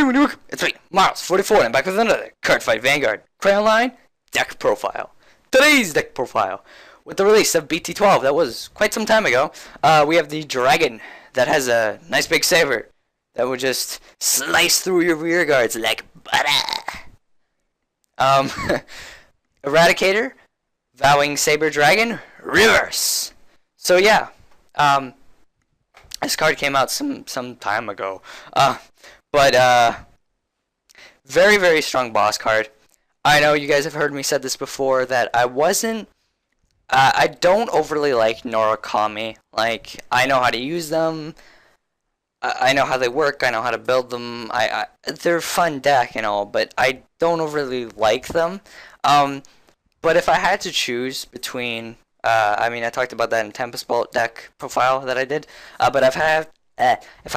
It's me, Miles, 44, and I'm back with another Cardfight Vanguard Crayon Line deck profile. Today's deck profile, with the release of BT12, that was quite some time ago, we have the Dragon that has a nice big saber that would just slice through your rear guards like butter. Eradicator, Vowing Saber Dragon, Reverse. So yeah, this card came out some time ago, but very, very strong boss card. I know you guys have heard me said this before, that I don't overly like Norakami. Like, I know how to use them, I know how they work, I know how to build them, they're a fun deck and all, but I don't overly like them. But if I had to choose between, I mean, I talked about that in Tempest Bolt deck profile that I did, but if I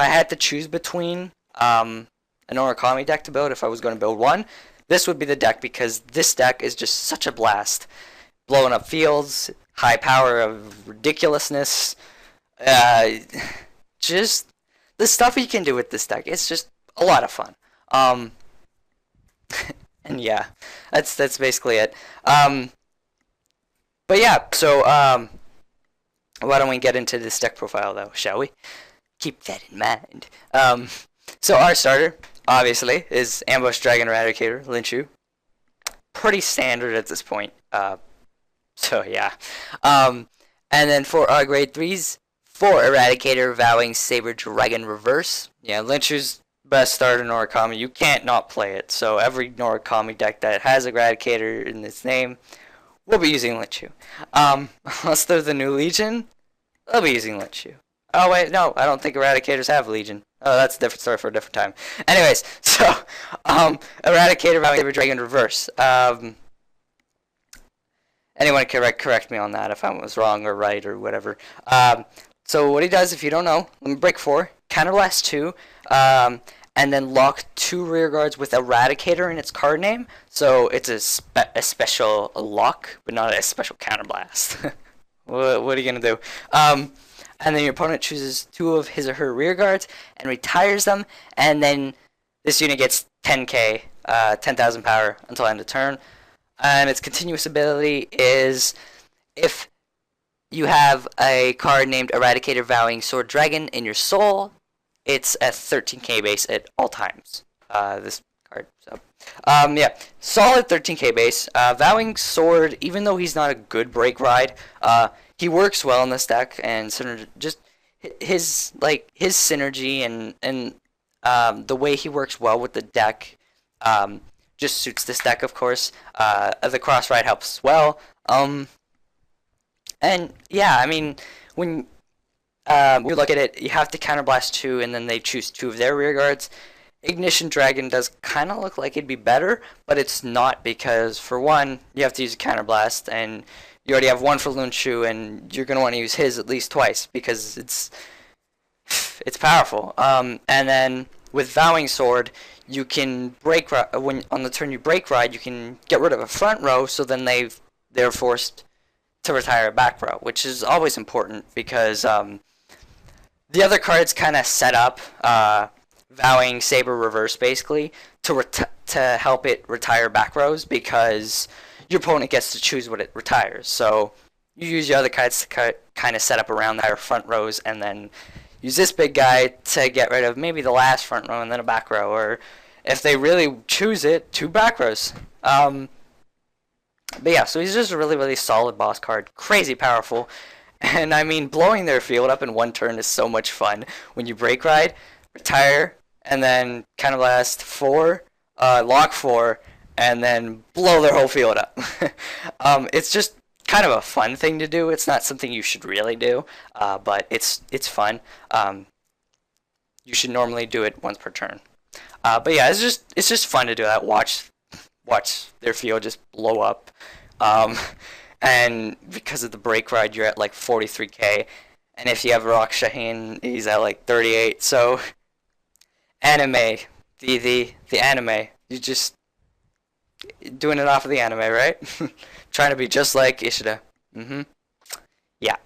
had to choose between an Norakami deck to build, if I was going to build one, this would be the deck, because this deck is just such a blast. Blowing up fields, high power of ridiculousness, just the stuff you can do with this deck, it's just a lot of fun. And yeah, that's basically it. But yeah, so why don't we get into this deck profile though, shall we? Keep that in mind. So our starter, obviously, is Ambush Dragon Eradicator, Linchu. Pretty standard at this point. So yeah. And then for our grade 3s, for Eradicator, Vowing Saber Dragon Reverse. Yeah, Linchu's best starter Norakami. You can't not play it. So every Norakami deck that has Eradicator in its name will be using Linchu. Unless they're the new Legion, they'll be using Linchu. Oh wait, no, I don't think Eradicators have Legion. Oh, that's a different story for a different time. Anyways, so Eradicator, Vowing Saber Dragon Reverse. Anyone can correct me on that if I was wrong or right or whatever. So what he does, if you don't know, let me break 4, Counterblast 2, and then lock 2 rear guards with Eradicator in its card name. So it's a special lock, but not a special counterblast. What are you gonna do? And then your opponent chooses 2 of his or her rear guards and retires them, and then this unit gets 10k, 10,000 power until end of turn. And its continuous ability is, if you have a card named Eradicator Vowing Sword Dragon in your soul, it's at 13k base at all times. This card. So, yeah, solid 13k base. Vowing Sword, even though he's not a good break ride, he works well in this deck, and just his synergy and the way he works well with the deck just suits this deck, of course. The cross ride helps well. And yeah, I mean, when you look at it, you have to counterblast 2, and then they choose 2 of their rear guards. Ignition Dragon does kind of look like it'd be better, but it's not, because for one, you have to use a counterblast, and you already have 1 for Linchu, and you're gonna want to use his at least twice because it's powerful. And then with Vowing Sword, you can break when on the turn you break ride, you can get rid of a front row, so then they're forced to retire a back row, which is always important, because the other cards kind of set up Vowing Saber Reverse basically to help it retire back rows, because your opponent gets to choose what it retires. So you use your other cards to kind of set up around their front rows, and then use this big guy to get rid of maybe the last front row and then a back row, or if they really choose it, 2 back rows. But yeah, so he's just a really, really solid boss card. Crazy powerful. And I mean, blowing their field up in 1 turn is so much fun. When you break ride, retire, and then counterblast 4, lock 4, and then blow their whole field up. It's just kind of a fun thing to do. It's not something you should really do, but it's fun. You should normally do it once per turn. But yeah, it's just fun to do that. Watch their field just blow up. And because of the break ride, you're at like 43k, and if you have Rochishin, he's at like 38. So anime, the anime, you just doing it off of the anime, right? Trying to be just like Ishida. Yeah.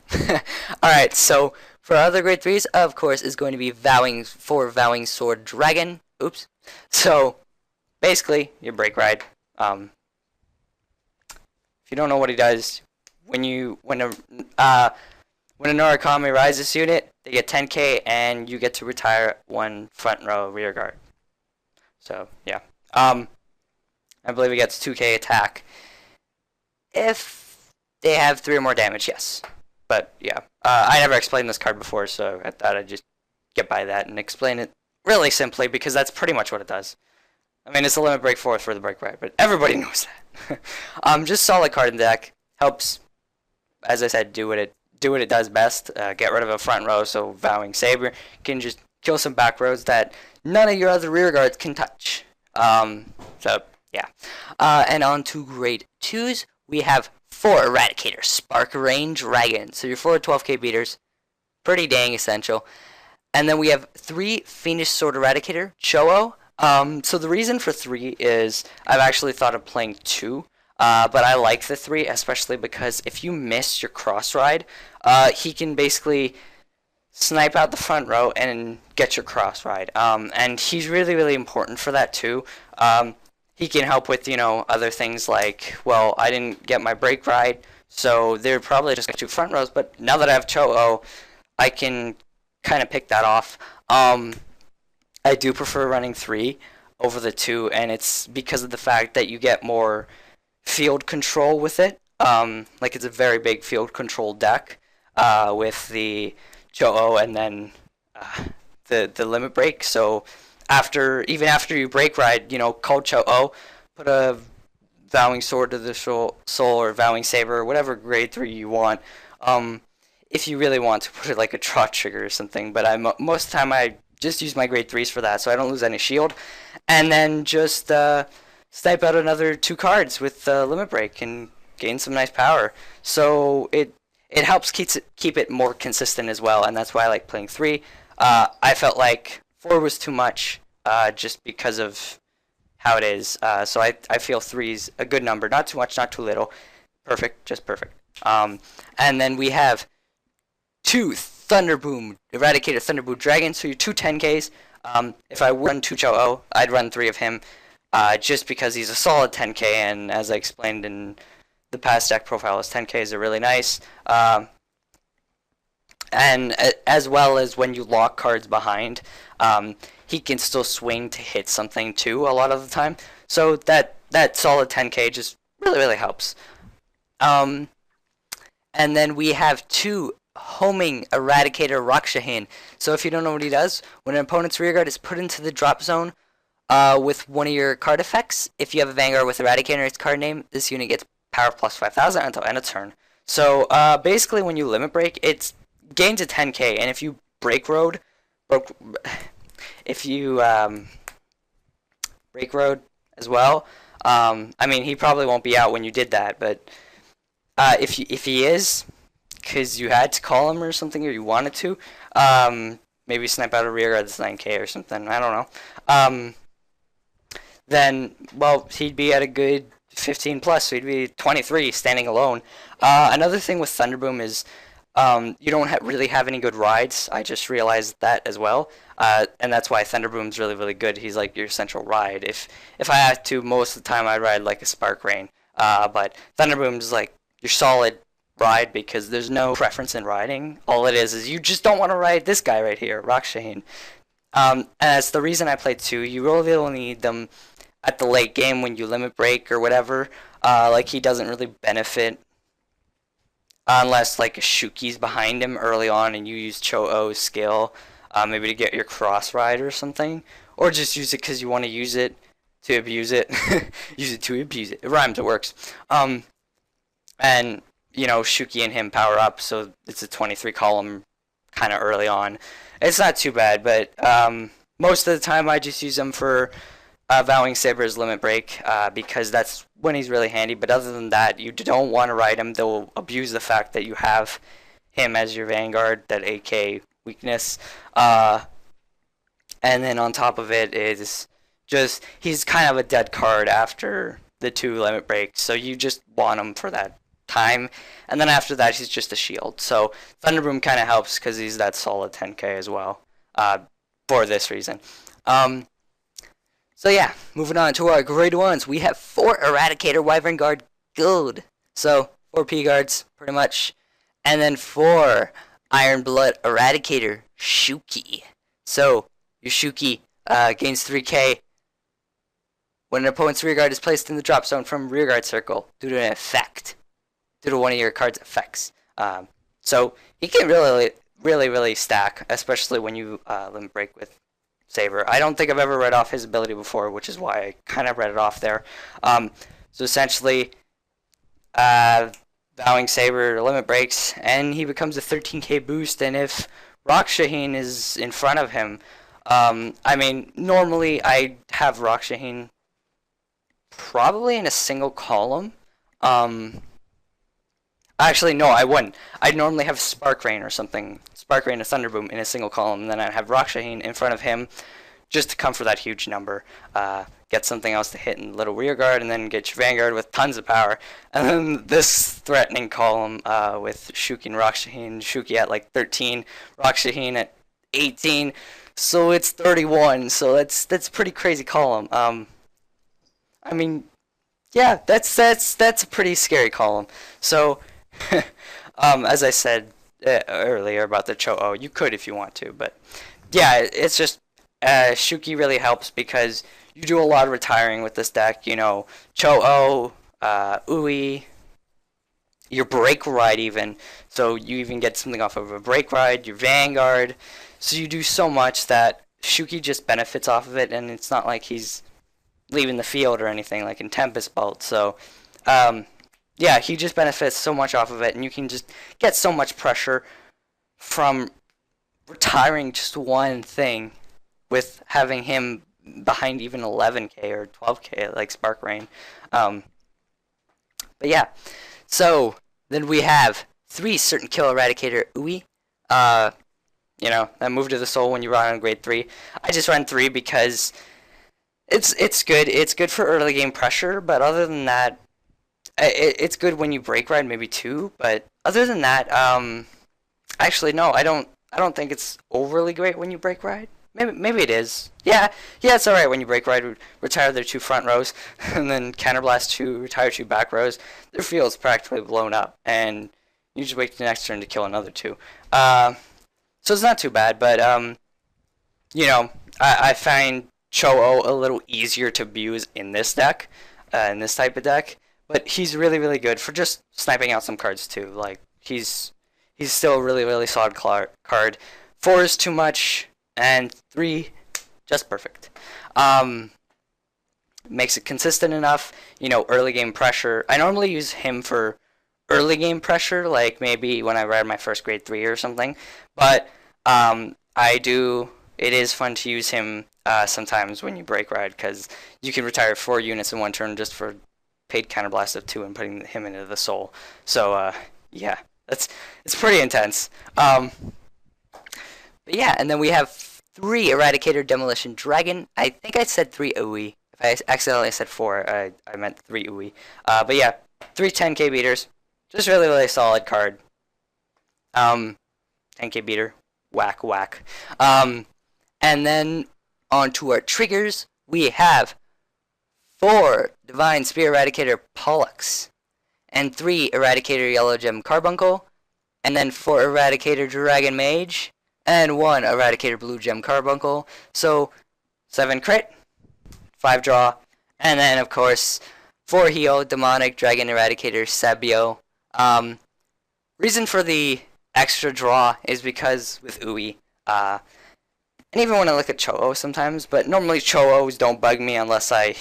Alright, so for our other grade 3s, of course, is going to be Vowing Sword Dragon, Oops. So basically, your Breakride. If you don't know what he does, when a Norakami rises unit, they get 10k, and you get to retire one front row rear guard. So yeah, I believe he gets 2k attack if they have 3 or more damage. Yes, but yeah, I never explained this card before, so I thought I'd just get by that and explain it really simply because that's pretty much what it does. I mean, it's a limit break 4 for the Breakride, but everybody knows that. Just solid card in the deck. Helps, as I said, do what it does best. Get rid of a front row, so Vowing Saber can just kill some back rows that none of your other rear guards can touch. So yeah. And on to grade 2s, we have 4 Eradicator Spark Range Dragon. So your 4 12k beaters, pretty dang essential. And then we have 3 Fiendish Sword Eradicator Cho-Ou. So the reason for 3 is I've actually thought of playing 2, but I like the 3, especially because if you miss your cross ride, he can basically snipe out the front row and get your cross ride. And he's really, really important for that too. He can help with, other things like, well, I didn't get my break ride, so they're probably just 2 front rows, but now that I have Cho-Ou, I can kind of pick that off. I do prefer running 3 over the 2, and it's because of the fact that you get more field control with it. Like, it's a very big field control deck with the Cho-Ou and then the limit break. So even after you break ride, call Cho-Ou, put a Vowing Sword to the soul or Vowing Saber, or whatever grade 3 you want. If you really want to put it like a draw trigger or something, but most of the time I just use my grade 3s for that, so I don't lose any shield. And then just snipe out another 2 cards with limit break and gain some nice power. So it helps keep it more consistent as well, and that's why I like playing 3. I felt like 4 was too much just because of how it is. So I feel 3's a good number. Not too much, not too little. Perfect, just perfect. And then we have 2 Thunderboom Eradicator Thunderboom Dragon, so your 2 10Ks. If I run 2 Cho-Ou, I'd run 3 of him, just because he's a solid 10k, and as I explained in the past deck profile, his 10ks are really nice. And as well as when you lock cards behind, he can still swing to hit something too a lot of the time. So that solid 10k just really, really helps. And then we have 2 Homing Eradicator Rochishin. So if you don't know what he does, when an opponent's rearguard is put into the drop zone with one of your card effects, if you have a Vanguard with Eradicator in its card name, this unit gets power plus 5,000 until end of turn. So basically when you limit break, it gains a 10k, and if you break road as well, I mean, he probably won't be out when you did that, but if he is, because you had to call him or something, or you wanted to, maybe snipe out a rear guard that's 9k or something, I don't know, then, well, he'd be at a good 15 plus, so he'd be 23 standing alone. Another thing with Thunderboom is you don't really have any good rides. I just realized that as well, and that's why Thunderboom's really, really good. He's like your central ride. If I had to, most of the time I'd ride like a Spark Rain, but Thunderboom's like your solid ride because there's no preference in riding. All it is you just don't want to ride this guy right here, Rochishin. And that's the reason I played 2. You really only need them at the late game when you limit break or whatever. Like, he doesn't really benefit unless like a Shuki's behind him early on and you use Cho-Ou's skill, maybe to get your cross ride or something, or just use it because you want to use it to abuse it. Use it to abuse it. It rhymes, it works. And Shuki and him power up, so it's a 23 column kind of early on. It's not too bad, but most of the time I just use them for Vowing Saber's limit break, because that's when he's really handy. But other than that, you don't want to ride him. They'll abuse the fact that you have him as your Vanguard, that AK weakness. And then on top of it is just, he's kind of a dead card after the 2 limit breaks, so you just want him for that time, and then after that he's just a shield. So Thunderboom kind of helps because he's that solid 10k as well, for this reason. So yeah, moving on to our grade 1s. We have 4 Eradicator Wyvern Guard Guld. So 4 P guards, pretty much. And then 4 Iron Blood Eradicator Shuki. So your Shuki gains 3k when an opponent's rearguard is placed in the drop zone from rearguard circle due to an effect, due to one of your card's effects. So he can really stack, especially when you limit break with Saber. I don't think I've ever read off his ability before, which is why I kind of read it off there. So essentially, Vowing Saber limit breaks, and he becomes a 13k boost, and if Rochishin is in front of him, I mean, normally I have Rochishin probably in a single column. Actually, no, I wouldn't. I'd normally have Spark Rain or something, Spark Rain or Thunderboom in a single column, and then I'd have Rochishin in front of him just to come for that huge number. Get something else to hit in little rear guard, and then get your Vanguard with tons of power. And then this threatening column with Shuki and Rochishin. Shuki at like 13, Rochishin at 18, so it's 31. So that's a pretty crazy column. I mean, yeah, that's a pretty scary column. So, as I said earlier about the Cho-Ou, you could if you want to, but yeah, it's just Shuki really helps because you do a lot of retiring with this deck. You know, Cho-Ou, Ouei, your Breakride even. So you even get something off of a Breakride, your Vanguard. So you do so much that Shuki just benefits off of it, and it's not like he's leaving the field or anything like in Tempest Bolt. So yeah, he just benefits so much off of it, and you can just get so much pressure from retiring just one thing with having him behind even 11k or 12k like Spark Rain. But yeah, so then we have 3 certain kill Eradicator Ouei. You know, that move to the soul when you run on grade 3. I just run 3 because it's good. It's good for early game pressure, but other than that, it's good when you break ride, maybe 2. But other than that, actually no, I don't think it's overly great when you break ride. Maybe it is. Yeah, it's alright when you break ride, retire their 2 front rows, and then counterblast 2, retire 2 back rows. Their field's practically blown up, and you just wait the next turn to kill another 2. So it's not too bad, but you know, I find Cho-Ou a little easier to abuse in this deck, in this type of deck. But he's really good for just sniping out some cards too. Like he's still a really solid card. 4 is too much, and 3 just perfect. Makes it consistent enough. You know, early game pressure. I normally use him for early game pressure, like maybe when I ride my first grade 3 or something. But it is fun to use him sometimes when you break ride, because you can retire 4 units in one turn just for paid counterblast of 2 and putting him into the soul. So yeah, it's pretty intense. But yeah, and then we have 3 Eradicator Demolition Dragon. I think I said 3 Ouei. If I accidentally said 4, I meant 3 Ouei. But yeah, 3 10k beaters. Just really solid card. 10k beater. Whack. And then on to our triggers. We have 4 Divine Spear Eradicator Pollux, and 3 Eradicator Yellow Gem Carbuncle, and then 4 Eradicator Dragon Mage, and 1 Eradicator Blue Gem Carbuncle. So 7 crit, 5 draw, and then of course 4 heal Demonic Dragon Eradicator Sabio. Reason for the extra draw is because with Ouei, and even when I look at Cho-Ou sometimes, but normally Cho-Ous don't bug me unless I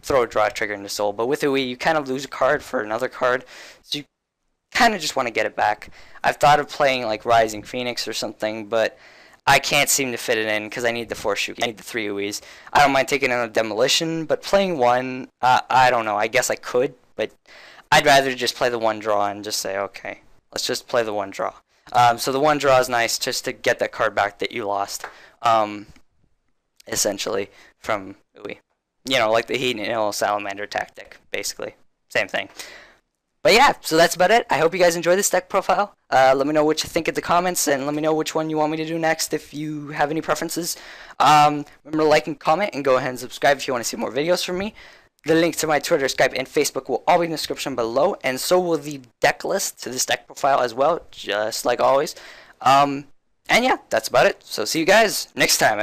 throw a draw trigger into soul. But with Ouei, you kind of lose a card for another card, so you kind of just want to get it back. I've thought of playing like Rising Phoenix or something, but I can't seem to fit it in because I need the 4 Shuki. I need the 3 Oueis. I don't mind taking on a Demolition, but playing 1, I don't know. I guess I could, but I'd rather just play the 1 draw and just say, okay, let's just play the 1 draw. So the 1 draw is nice just to get that card back that you lost, essentially, from Ouei. You know, like the Heat and Salamander tactic, basically. Same thing. But yeah, so that's about it. I hope you guys enjoy this deck profile. Let me know what you think in the comments, and let me know which one you want me to do next if you have any preferences. Remember to like and comment, and go ahead and subscribe if you want to see more videos from me. The link to my Twitter, Skype, and Facebook will all be in the description below, and so will the deck list to this deck profile as well, just like always. And yeah, that's about it. So see you guys next time.